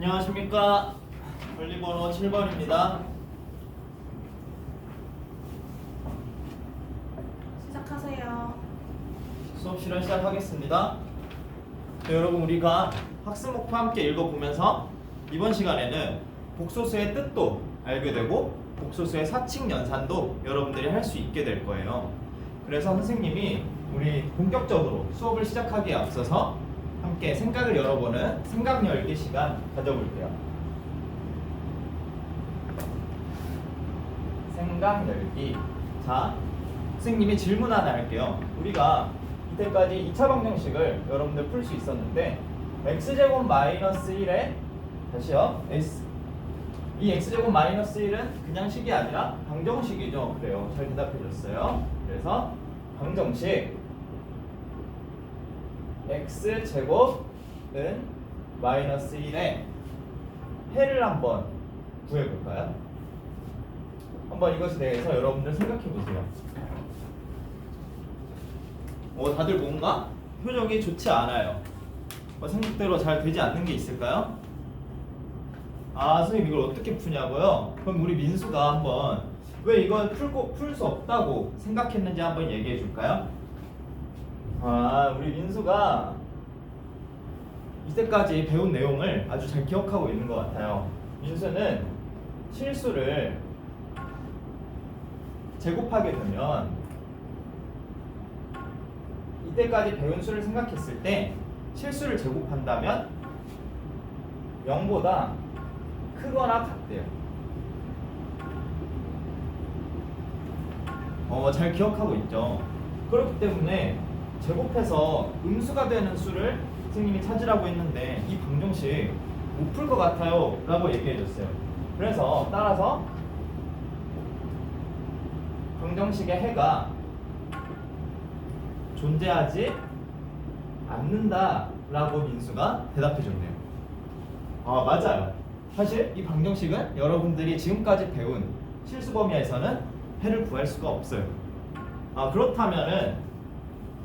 안녕하십니까. 권리번호 7번입니다. 시작하세요. 수업 실현 시작하겠습니다. 네, 여러분 우리가 학습 목표 함께 읽어보면서 이번 시간에는 복소수의 뜻도 알게 되고 복소수의 사칙 연산도 여러분들이 할 수 있게 될 거예요. 그래서 선생님이 우리 본격적으로 수업을 시작하기에 앞서서 함께 생각을 열어보는 생각 열기 시간 가져볼게요. 생각 열기. 자, 선생님이 질문 하나 할게요. 우리가 이때까지 2차 방정식을 여러분들 풀 수 있었는데 x제곱 마이너스 1에 다시요. 이 x제곱 마이너스 1은 그냥 식이 아니라 방정식이죠. 그래요. 잘 대답해 줬어요. 그래서 방정식 x제곱은 마이너스 1에 해를 한번 구해볼까요? 한번 이것에 대해서 여러분들 생각해보세요. 다들 뭔가 표정이 좋지 않아요. 생각대로 잘 되지 않는 게 있을까요? 선생님 이걸 어떻게 푸냐고요? 그럼 우리 민수가 한번 왜 이걸 풀 수 없다고 생각했는지 한번 얘기해 줄까요? 우리 민수가 이때까지 배운 내용을 아주 잘 기억하고 있는 것 같아요. 민수는 실수를 제곱하게 되면 이때까지 배운 수를 생각했을 때 실수를 제곱한다면 0보다 크거나 같대요. 잘 기억하고 있죠. 그렇기 때문에 제곱해서 음수가 되는 수를 선생님이 찾으라고 했는데 이 방정식 못 풀 것 같아요 라고 얘기해 줬어요. 그래서 따라서 방정식의 해가 존재하지 않는다 라고 민수가 대답해 줬네요. 맞아요. 사실 이 방정식은 여러분들이 지금까지 배운 실수 범위에서는 해를 구할 수가 없어요. 그렇다면은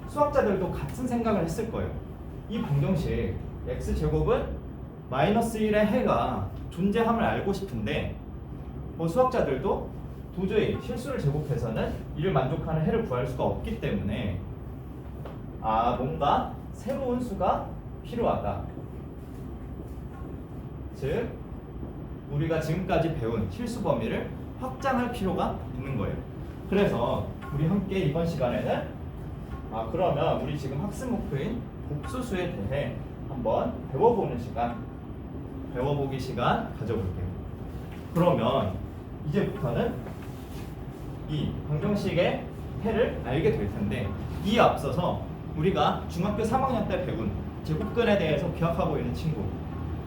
수학자들도 같은 생각을 했을 거예요. 이 방정식 x제곱은 마이너스 1의 해가 존재함을 알고 싶은데 수학자들도 도저히 실수를 제곱해서는 이를 만족하는 해를 구할 수가 없기 때문에 뭔가 새로운 수가 필요하다. 즉 우리가 지금까지 배운 실수 범위를 확장할 필요가 있는 거예요. 그래서 우리 함께 이번 시간에는 그러면 우리 지금 학습 목표인 복소수에 대해 한번 배워보는 시간, 배워보기 시간 가져볼게요. 그러면 이제부터는 이 방정식의 해를 알게 될 텐데 이에 앞서서 우리가 중학교 3학년 때 배운 제곱근에 대해서 기억하고 있는 친구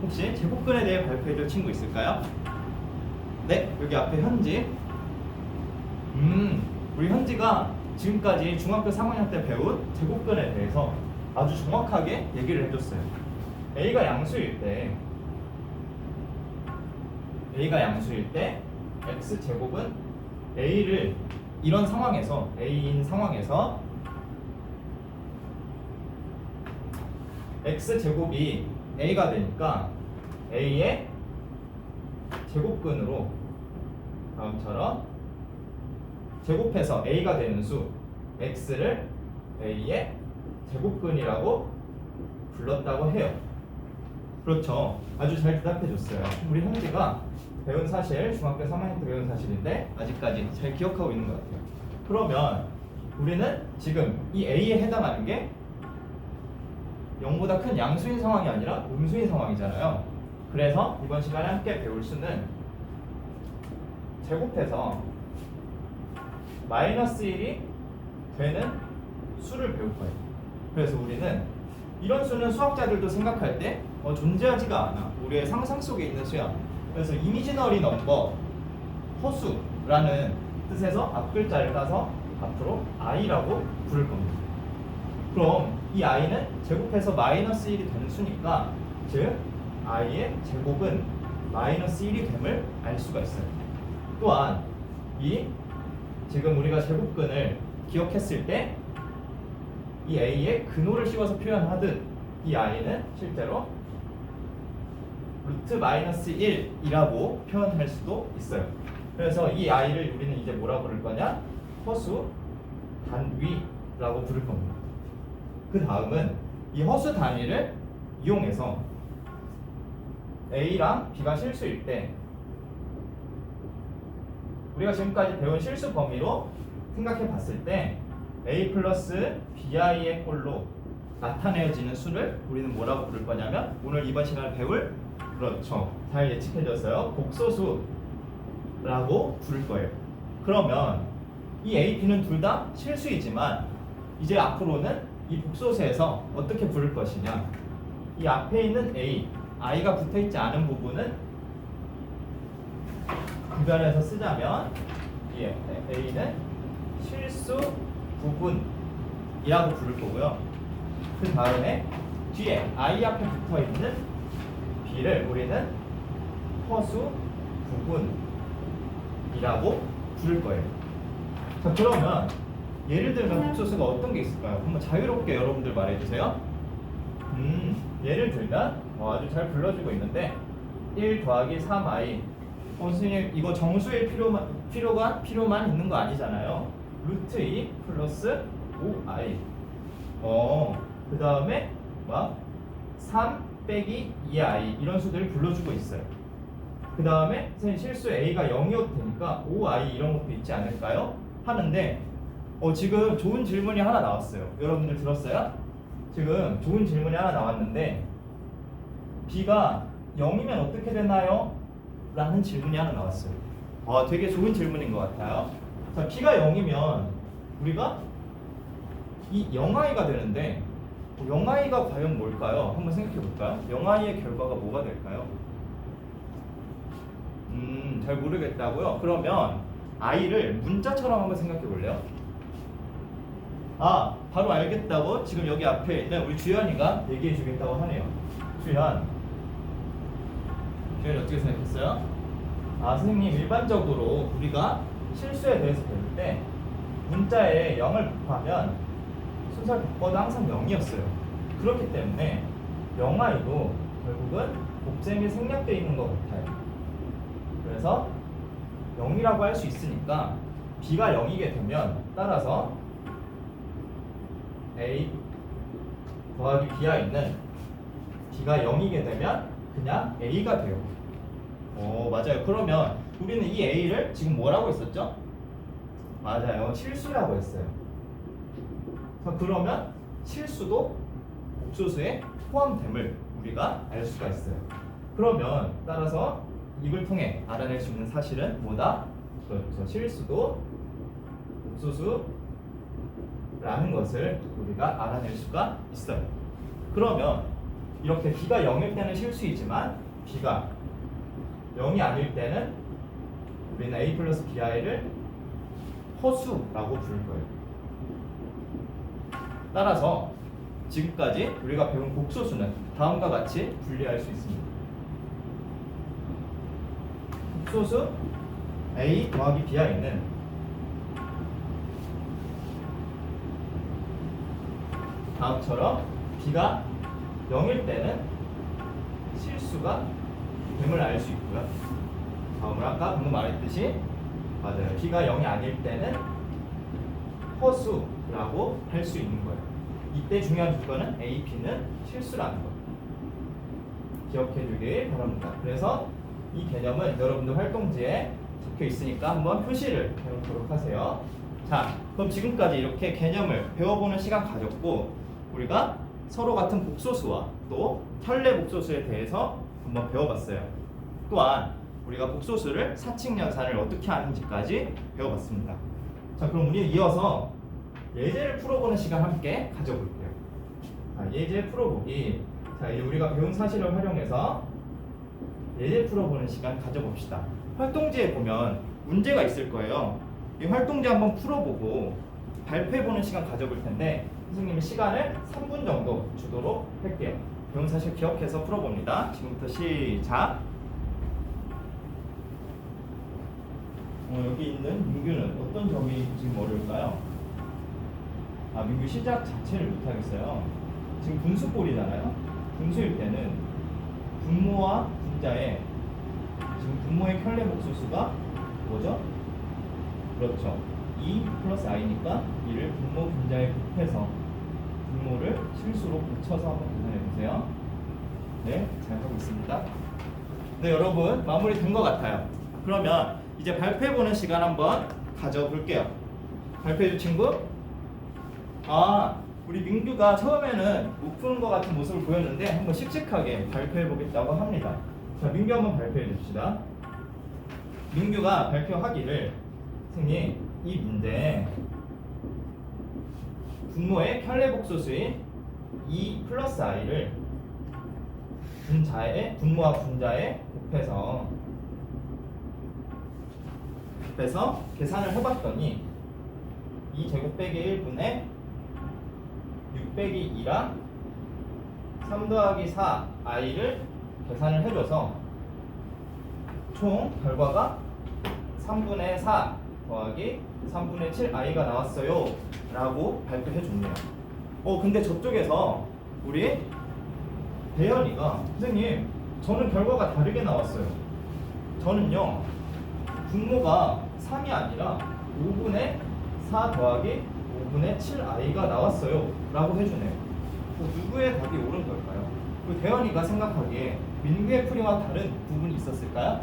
혹시 제곱근에 대해 발표해줄 친구 있을까요? 네, 여기 앞에 현지. 우리 현지가 지금까지 중학교 3학년 때 배운 제곱근에 대해서 아주 정확하게 얘기를 해줬어요. A가 양수일 때 X제곱은 A를 이런 상황에서 A인 상황에서 X제곱이 A가 되니까 A의 제곱근으로 다음처럼 제곱해서 A가 되는 수 X를 A의 제곱근이라고 불렀다고 해요. 그렇죠. 아주 잘 대답해 줬어요. 우리 현지가 배운 사실, 중학교 3학년 때 배운 사실인데 아직까지 잘 기억하고 있는 것 같아요. 그러면 우리는 지금 이 A에 해당하는 게 0보다 큰 양수인 상황이 아니라 음수인 상황이잖아요. 그래서 이번 시간에 함께 배울 수는 제곱해서 마이너스 1이 되는 수를 배울 거예요. 그래서 우리는 이런 수는 수학자들도 생각할 때 존재하지가 않아. 우리의 상상 속에 있는 수야. 그래서 이미지너리 넘버, 허수라는 뜻에서 앞글자를 따서 앞으로 i라고 부를 겁니다. 그럼 이 i는 제곱해서 마이너스 1이 되는 수니까 즉 i의 제곱은 마이너스 1이 됨을 알 수가 있어요. 또한 이 지금 우리가 제곱근을 기억했을 때 이 a의 근호를 씌워서 표현하듯 이 i는 실제로 루트 마이너스 1이라고 표현할 수도 있어요. 그래서 이 i를 우리는 이제 뭐라고 부를 거냐? 허수 단위라고 부를 겁니다. 그 다음은 이 허수 단위를 이용해서 a랑 b가 실수일 때 우리가 지금까지 배운 실수 범위로 생각해 봤을 때 a 플러스 bi의 꼴로 나타내어지는 수를 우리는 뭐라고 부를 거냐면 오늘 이번 시간에 배울 그렇죠. 잘 예측해줬어요. 복소수라고 부를 거예요. 그러면 이 a, b는 둘 다 실수이지만 이제 앞으로는 이 복소수에서 어떻게 부를 것이냐. 이 앞에 있는 a, i가 붙어있지 않은 부분은 구별해서 쓰자면 이 a는 실수 부분이라고 부를 거고요. 그 다음에 뒤에 i 앞에 붙어있는 b를 우리는 허수 부분이라고 부를 거예요. 자, 그러면 예를 들면 복소수가 어떤 게 있을까요? 한번 자유롭게 여러분들 말해주세요. 예를 들면 아주 잘 불러주고 있는데 1 더하기 3i. 선생님 이거 정수의 필요만 있는 거 아니잖아요. 루트 2 플러스 5i. 그 다음에 막 3 빼기 2i 이런 수들을 불러주고 있어요. 그 다음에 선생님 실수 a가 0이어도 되니까 5i 이런 것도 있지 않을까요? 하는데 지금 좋은 질문이 하나 나왔어요. 여러분들 들었어요? 지금 좋은 질문이 하나 나왔는데 b가 0이면 어떻게 되나요? 라는 질문이 하나 나왔어요. 되게 좋은 질문인 것 같아요. 자, b가 0이면 우리가 이 0i가 되는데 0i가 과연 뭘까요? 한번 생각해 볼까요? 0i의 결과가 뭐가 될까요? 잘 모르겠다고요? 그러면 i를 문자처럼 한번 생각해 볼래요? 바로 알겠다고 지금 여기 앞에 있는 우리 주연이가 얘기해 주겠다고 하네요. 주연이 어떻게 생각했어요? 선생님 일반적으로 우리가 실수에 대해서 배울 때 문자에 0을 곱하면 순서를 바꿔도 항상 0이었어요. 그렇기 때문에 0i도 결국은 곱셈이 생략되어 있는 것 같아요. 그래서 0이라고 할 수 있으니까 b가 0이게 되면 따라서 a 더하기 b가 있는 b가 0이게 되면 그냥 a가 돼요. 맞아요. 그러면 우리는 이 a를 지금 뭐라고 했었죠? 맞아요. 실수라고 했어요. 그러면 실수도 복소수에 포함됨을 우리가 알 수가 있어요. 그러면 따라서 이걸 통해 알아낼 수 있는 사실은 뭐다? 그렇죠. 실수도 복소수라는 것을 우리가 알아낼 수가 있어요. 그러면 이렇게 b가 0일 때는 실수이지만 b가 0이 아닐 때는 우리는 a 플러스 bi를 허수라고 부를 거예요. 따라서 지금까지 우리가 배운 복소수는 다음과 같이 분리할 수 있습니다. 복소수 a 더하기 b가 있는 다음처럼 b가 0일 때는 실수가 됨을 알 수 있고요. 다음은 아까 방금 말했듯이 맞아요. b가 0이 아닐 때는 허수라고 할 수 있는 거예요. 이때 중요한 조건은 a, b는 실수라는 거. 기억해 주길 바랍니다. 그래서 이 개념은 여러분들 활동지에 적혀 있으니까 한번 표시를 해놓도록 하세요. 자, 그럼 지금까지 이렇게 개념을 배워보는 시간 가졌고 우리가 서로 같은 복소수와 또 현례 복소수에 대해서 한번 배워봤어요. 또한 우리가 복소수를 사칙 연산을 어떻게 하는지까지 배워봤습니다. 자, 그럼 우리 이어서 예제를 풀어보는 시간 함께 가져볼게요. 예제 풀어보기. 자, 이제 우리가 배운 사실을 활용해서 예제 풀어보는 시간 가져봅시다. 활동지에 보면 문제가 있을 거예요. 이 활동지 한번 풀어보고 발표해보는 시간 가져볼 텐데 선생님이 시간을 3분 정도 주도록 할게요. 배운 사실 기억해서 풀어봅니다. 지금부터 시작. 여기 있는 민규는 어떤 점이 지금 어려울까요? 민규 시작 자체를 못하겠어요. 지금 분수꼴이잖아요. 분수일 때는 분모와 분자의 지금 분모의 켤레 복소수가 뭐죠? 그렇죠. 2 플러스 i니까 이를 분모 분자에 곱해서 분모를 실수로 고쳐서 한번 계산해 보세요. 네, 잘 하고 있습니다. 네, 여러분 마무리 된 것 같아요. 그러면 이제 발표해 보는 시간 한번 가져볼게요. 발표해 줄 친구? 우리 민규가 처음에는 못 푸는 것 같은 모습을 보였는데 한번 씩씩하게 발표해 보겠다고 합니다. 자, 민규 한번 발표해 줍시다. 민규가 발표하기를 선생님 이 문제 분모의 켤레 복소수인 2 플러스 i를 분모와 분자에 곱해서 계산을 해봤더니 2제곱 빼기 1분의 6 빼기 2랑 3 더하기 4 i를 계산을 해줘서 총 결과가 3분의 4 더하기 3분의 7 i가 나왔어요 라고 발표해 줬네요. 근데 저쪽에서 우리 대현이가 선생님 저는 결과가 다르게 나왔어요. 저는요 분모가 3이 아니라 5분의 4 더하기 5분의 7 i가 나왔어요 라고 해주네요. 누구의 답이 옳은 걸까요? 대현이가 생각하기에 민규의 풀이와 다른 부분이 있었을까요?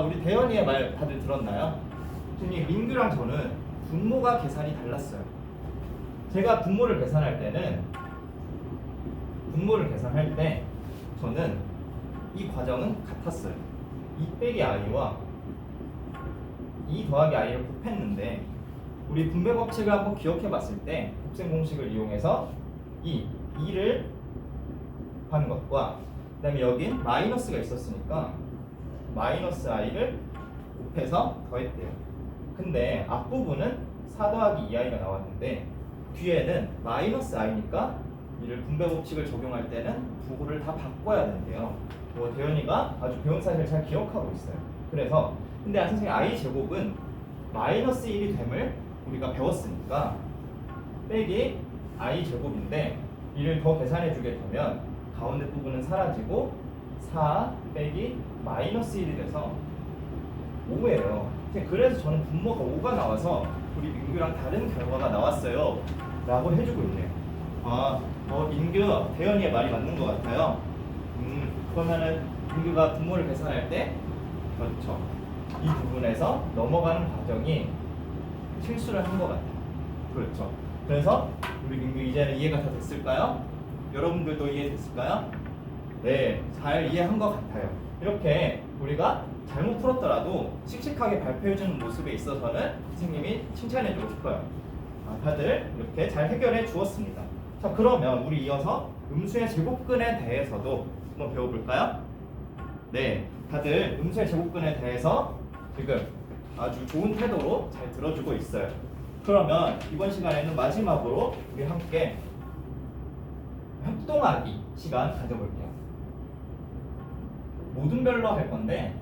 우리 대현이의 말 다들 들었나요? 선생님 민규랑 저는 분모가 계산이 달랐어요. 제가 분모를 계산할 때 저는 이 과정은 같았어요. 2 빼기 i와 2 더하기 i를 곱했는데 우리 분배 법칙을 한번 기억해 봤을 때 곱셈 공식을 이용해서 2를 한 것과 그 다음에 여긴 마이너스가 있었으니까 마이너스 i를 곱해서 더했대요. 근데 앞부분은 4 더하기 2i가 나왔는데 뒤에는 마이너스 i니까 이를 분배 법칙을 적용할 때는 부호를 다 바꿔야 된대요. 대현이가 아주 배운 사실을 잘 기억하고 있어요. 그래서 근데 선생님 i 제곱은 마이너스 1이 됨을 우리가 배웠으니까 빼기 i 제곱인데 이를 더 계산해 주게 되면 가운데 부분은 사라지고 4 빼기 마이너스 1이 돼서 5예요. 그래서 저는 분모가 5가 나와서 우리 민규랑 다른 결과가 나왔어요 라고 해주고 있네요. 민규, 대현이의 말이 맞는 것 같아요. 그러면은 민규가 분모를 계산할 때 그렇죠. 이 부분에서 넘어가는 과정이 실수를 한 것 같아요. 그렇죠. 그래서 우리 민규 이제는 이해가 다 됐을까요? 여러분들도 이해됐을까요? 네, 잘 이해한 것 같아요. 이렇게 우리가 잘못 풀었더라도 씩씩하게 발표해주는 모습에 있어서는 선생님이 칭찬해주고 싶어요. 다들 이렇게 잘 해결해 주었습니다. 자, 그러면 우리 이어서 음수의 제곱근에 대해서도 한번 배워볼까요? 네, 다들 음수의 제곱근에 대해서 지금 아주 좋은 태도로 잘 들어주고 있어요. 그러면 이번 시간에는 마지막으로 우리 함께 협동하기 시간 가져볼게요. 모든 별로 할 건데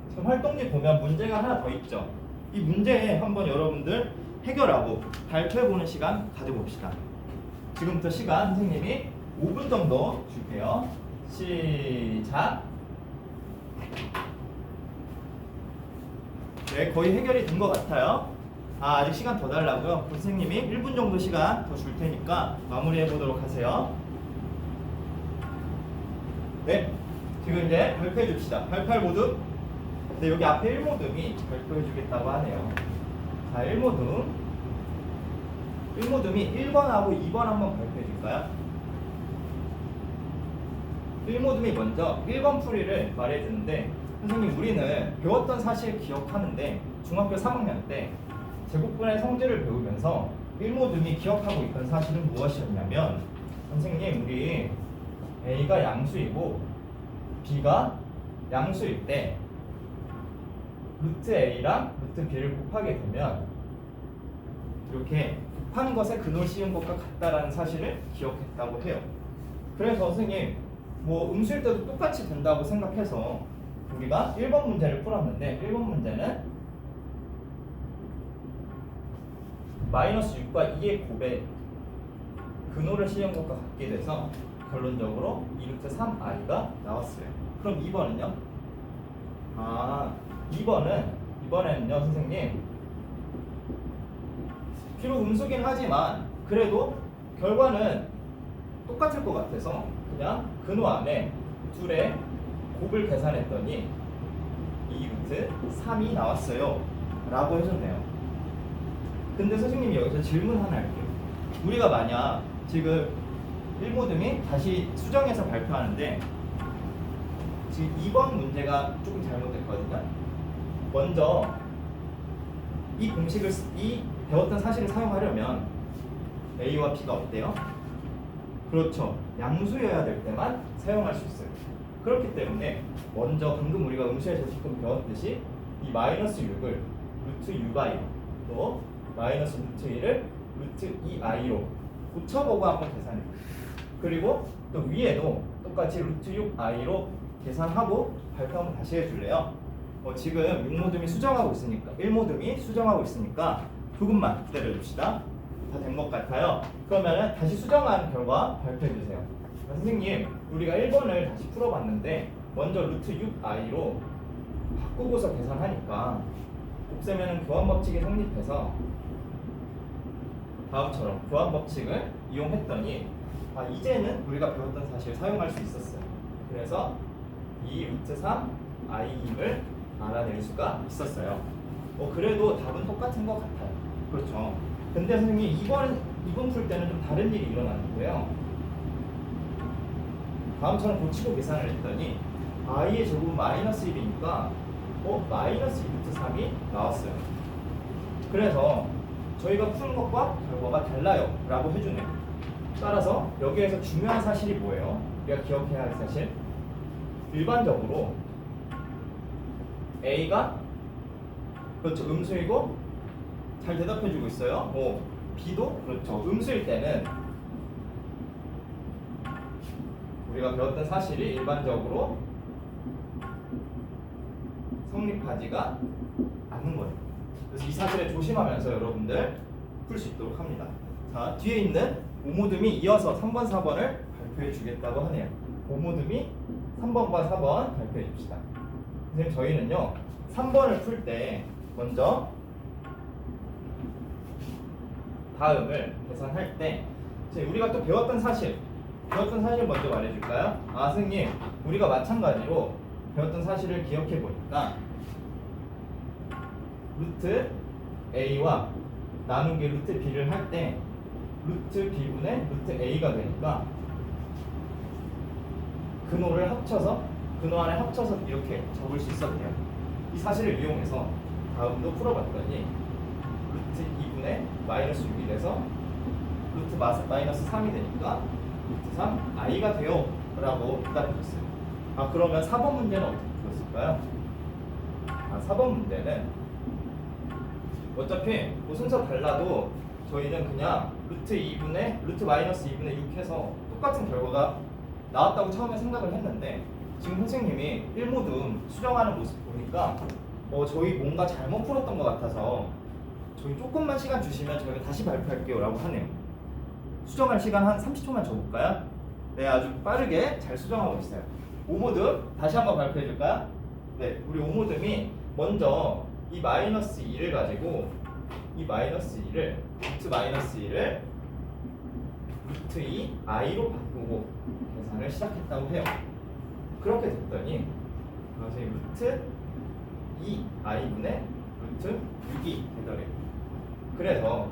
지금 활동지 보면 문제가 하나 더 있죠. 이 문제에 한번 여러분들 해결하고 발표해보는 시간 가져봅시다. 지금부터 시간 선생님이 5분 정도 줄게요. 시작. 네, 거의 해결이 된 것 같아요. 아직 시간 더 달라고요? 선생님이 1분 정도 시간 더 줄 테니까 마무리해 보도록 하세요. 네, 지금 이제 발표해 줍시다. 88 모둠. 네, 여기 앞에 1모둠이 발표해 주겠다고 하네요. 자, 1모둠. 1모둠이 1번하고 2번 한번 발표해 줄까요? 1모둠이 먼저 1번 풀이를 말해 주는데 선생님 우리는 배웠던 사실 기억하는데 중학교 3학년 때 제곱분의 성질을 배우면서 1모둠이 기억하고 있던 사실은 무엇이었냐면 선생님 우리 A가 양수이고 B가 양수일 때 루트 A랑 루트 B를 곱하게 되면 이렇게 곱한 것에 근을 씌운 것과 같다라는 사실을 기억했다고 해요. 그래서 선생님 음수일 때도 똑같이 된다고 생각해서 우리가 1번 문제를 풀었는데 1번 문제는 마이너스 6과 2의 곱에 근호를 씌운 것과 같게 돼서 결론적으로 2루트 3i가 나왔어요. 그럼 2번은요? 2번에는요 선생님 비록 음수긴 하지만 그래도 결과는 똑같을 것 같아서 그냥 근호 안에 둘의 곱을 계산했더니 2루트 3이 나왔어요 라고 해줬네요. 근데 선생님이 여기서 질문 하나 할게요. 우리가 만약 지금 1모듬이 다시 수정해서 발표하는데 지금 2번 문제가 조금 잘못됐거든요. 먼저 이 공식을 이 배웠던 사실을 사용하려면 A와 B가 어때요? 그렇죠. 양수여야 될 때만 사용할 수 있어요. 그렇기 때문에 먼저 방금 우리가 음수에서 조금 배웠듯이 이 마이너스 6을 루트 6i로 또 마이너스 루트 1을 루트 2i로 고쳐보고 한번 계산해요. 그리고 또 위에도 똑같이 루트 6i로 계산하고 발표 한번 다시 해줄래요? 지금 6모듬이 수정하고 있으니까 1모듬이 수정하고 있으니까 조금만 기다려줍시다. 다 된 것 같아요. 그러면 다시 수정한 결과 발표해주세요. 선생님 우리가 1번을 다시 풀어봤는데 먼저 루트 6i로 바꾸고서 계산하니까 곱셈에는 교환법칙이 성립해서 다음처럼 교환법칙을 이용했더니 이제는 우리가 배웠던 사실을 사용할 수 있었어요. 그래서 이 루트 3 i 힘을 알아낼 수가 있었어요. 그래도 답은 똑같은 것 같아요. 그렇죠. 근데 선생님 이번 풀 때는 좀 다른 일이 일어났는데요. 다음처럼 고치고 계산을 했더니 i의 제곱은 마이너스 1이니까 마이너스 2루트 3이 나왔어요. 그래서 저희가 푸는 것과 결과가 달라요 라고 해주네요. 따라서 여기에서 중요한 사실이 뭐예요? 우리가 기억해야 할 사실, 일반적으로 A가 그렇죠 음수이고 잘 대답해주고 있어요. B도 그렇죠 음수일 때는 우리가 배웠던 사실이 일반적으로 성립하지가 않는 거예요. 그래서 이 사실에 조심하면서 여러분들 풀 수 있도록 합니다. 자, 뒤에 있는 오모듬이 이어서 3번, 4번을 발표해 주겠다고 하네요. 오모듬이 3번과 4번 발표해 줍시다. 선생님 저희는요 3번을 풀 때 먼저 다음을 계산할 때 우리가 또 배웠던 사실 먼저 말해줄까요? 선생님 우리가 마찬가지로 배웠던 사실을 기억해 보니까 루트 a와 나누기 루트 b를 할 때 루트 b분의 루트 a가 되니까 근호를 합쳐서 근호 안에 합쳐서 이렇게 적을 수 있었대요. 이 사실을 이용해서 다음도 풀어봤더니 루트 2분의 마이너스 6이 돼서 루트 마이너스 3이 되니까 루트 3 i가 돼요 라고 대답해줬어요. 그러면 4번 문제는 어떻게 풀었을까요? 4번 문제는 어차피 순서 달라도 저희는 그냥 루트 마이너스 2분의 6 해서 똑같은 결과가 나왔다고 처음에 생각을 했는데 지금 선생님이 1모듬 수정하는 모습 보니까 저희 뭔가 잘못 풀었던 것 같아서 저희 조금만 시간 주시면 저희가 다시 발표할게요 라고 하네요. 수정할 시간 한 30초만 줘볼까요? 네, 아주 빠르게 잘 수정하고 있어요. 5모듬 다시 한번 발표해 줄까요? 네, 우리 5모듬이 먼저 이 마이너스 2를 가지고 이 마이너스 2를 루트 마이너스 2를 루트 2 i로 바꾸고 계산을 시작했다고 해요. 그렇게 됐더니 루트 2 i분의 루트 6이 되더래요. 그래서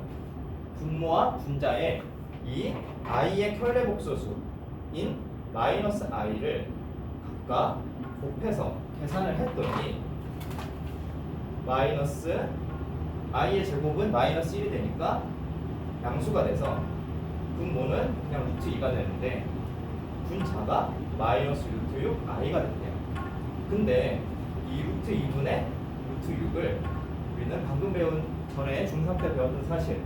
분모와 분자의 이 i의 켤레 복소수인 마이너스 i를 각각 곱해서 계산을 했더니 마이너스 i의 제곱은 마이너스 1이 되니까 양수가 돼서 분모는 그냥 루트 2가 되는데 분자가 마이너스 루트 6 i가 됐대요. 근데 이 루트 2분의 루트 6을 우리는 방금 배운 전에 중3 때 배웠던 사실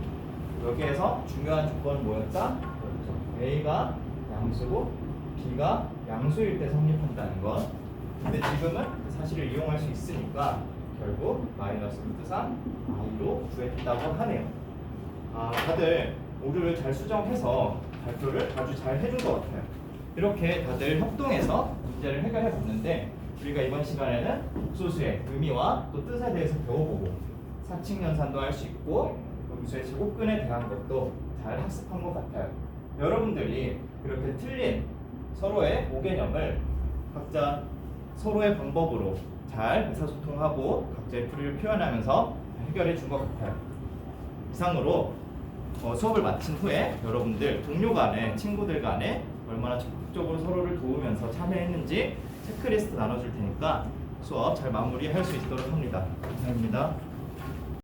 여기에서 중요한 조건은 뭐였다? 그렇죠. a가 양수고 b가 양수일 때 성립한다는 것. 근데 지금은 그 사실을 이용할 수 있으니까 결국 마이너스 루트 3 i로 구했다고 하네요. 다들 오류를 잘 수정해서 발표를 아주 잘 해준 것 같아요. 이렇게 다들 협동해서 문제를 해결해 봤는데 우리가 이번 시간에는 복소수의 의미와 또 뜻에 대해서 배워보고 사칙연산도 할 수 있고 음수의 제곱근에 대한 것도 잘 학습한 것 같아요. 여러분들이 이렇게 틀린 서로의 오개념을 각자 서로의 방법으로 잘 의사소통하고 각자의 풀이를 표현하면서 해결해 준 것 같아요. 이상으로 수업을 마친 후에 여러분들 동료 간에 친구들 간에 얼마나 적극적으로 서로를 도우면서 참여했는지 체크리스트 나눠줄 테니까 수업 잘 마무리할 수 있도록 합니다. 감사합니다.